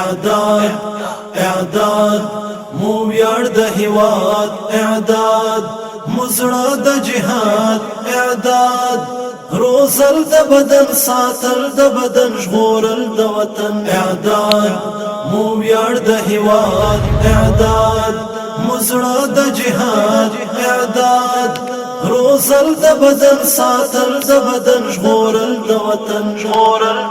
اعداد اعداد مو ویاړ د هیواد اعداد مزړه د جهاد اعداد روزل د بدن ساتل د بدن ژغورل د وطن اعداد مو ویاړ د هیواد اعداد مزړه د جهاد اعداد روزل د بدن ساتل د بدن ژغورل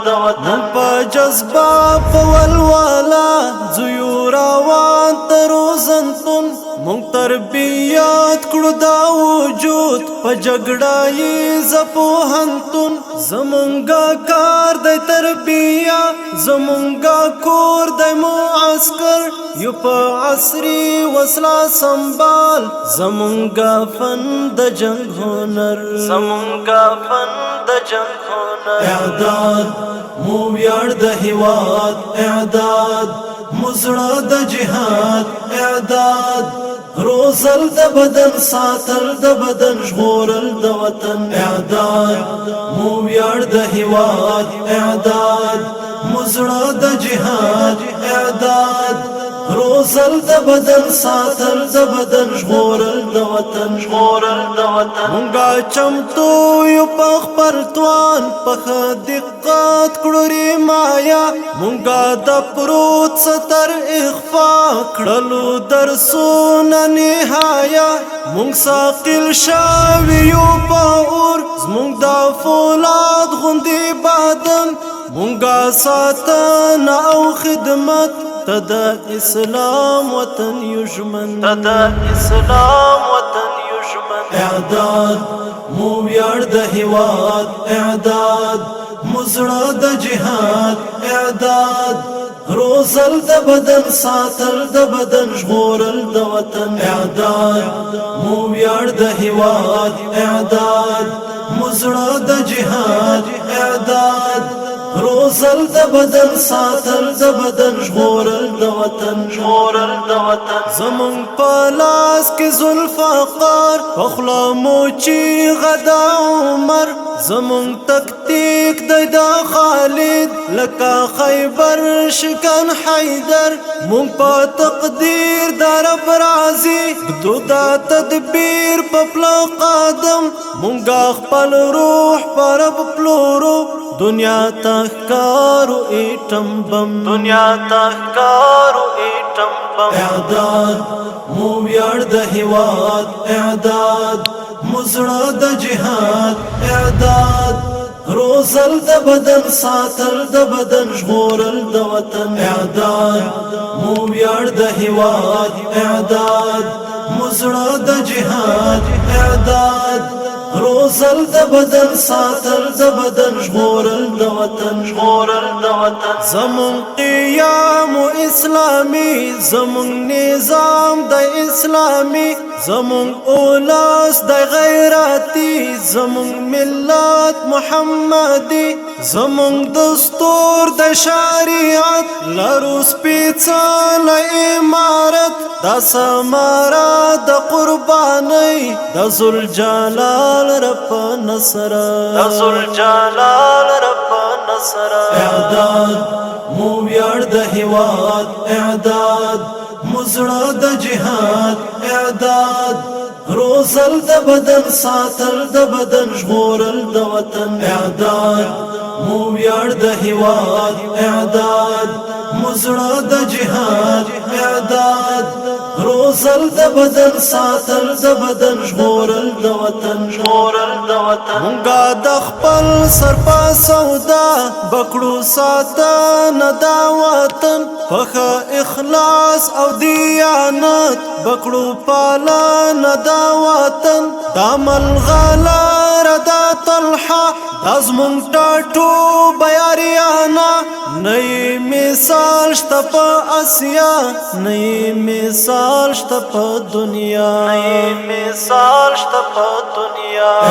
د وطن په جذبه په ولوله ځو روان تر روزنتون مونږ تربیات کړو دا وجود په جګړه یې زپوهنتون زمونږه کار د تربیه زمونږه کور د معسکر یو په عصري وسله سنبال زمونږه فن د جنگ هنر اعداد مو ویاړ د هیواد اعداد مزړه د جهاد اعداد روزل د بدن ساتل د بدن ژغورل د وطن اعداد مو ویاړ د هیواد اعداد مزړه د جهاد اعداد روزل د بدن ساتل د بدن ژغورل د وطن مونږه چمتو یو په خپل توان په دقت کړو ریمایا مونږه د پروت ستر اخفا کړلو درسونه نهایا مونږ ثقیل شوي یو په اور زمونږ د فولاد غوندې بدن مونږه ساتنه او خدمت تد اسلام وطن یژمن اعداد مو ویاړ د هیواد اعداد مزړه د جهاد اعداد روزل د بدن ساتل د بدن ژغورل د وطن اعداد مو ویاړ د هیواد اعداد مزړه د جهاد اعداد روزل د بدن ساتل د بدن ژغورل د وطن زمون په لاس کې ذوالفقار پخلا موچی غدا عمر زمون تکتیک د خالد لکه خیبر شکن حیدر مونږ په تقدیر د رب راضي دو دا تدبیر په پلا قدم مونږه خپل روح پر رب پلورو دنیا تخکارو ایټم بم اعداد مو ویاړ د هیواد اعداد مزړه د جهاد اعداد روزل د بدن ساتل د بدن ژغورل د وطن اعداد مو ویاړ د هیواد اعداد مزړه د جهاد اعداد روزل د بدن ساتل د بدن ژغورل د وطن زمون قیام اسلامی زمون نظام د اسلامی زمون اولاس د غیرتی زمون ملت محمدی زمون دستور د شریعت لرو سپیڅلی امارت د سماره د قربانی د ذوالجلال رب نصر اعداد مو ویاړ د هیواد اعداد مزړه د جهاد اعداد روزل د بدن ساتل د بدن ژغورل د وطن اعداد مو ویاړ د هیواد اعداد مزړه د جهاد اعداد روزل د بدن ساتل د بدن ژغورل د وطن مونږه د خپل سر په سودا بکړو ساتنه د وطن په اخلاص او دیانت بکړو پالنه د وطن د ملغلره د طلحه دزمون ټاټو بیاریانا نئی مثال شته په اسیا نئی مثال شته په دنیا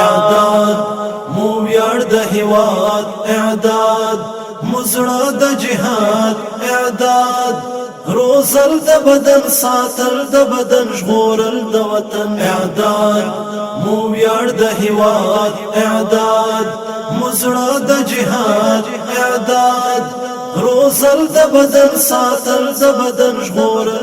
اعداد مو ویاړ د هیواد اعداد مزړه د جهاد اعداد روزل د بدن ساتل د بدن ژغورل د وطن اعداد مو ویاړ د هیواد اعداد مزړه د جهاد اعداد روزل د بدن ساتل د بدن ژغورل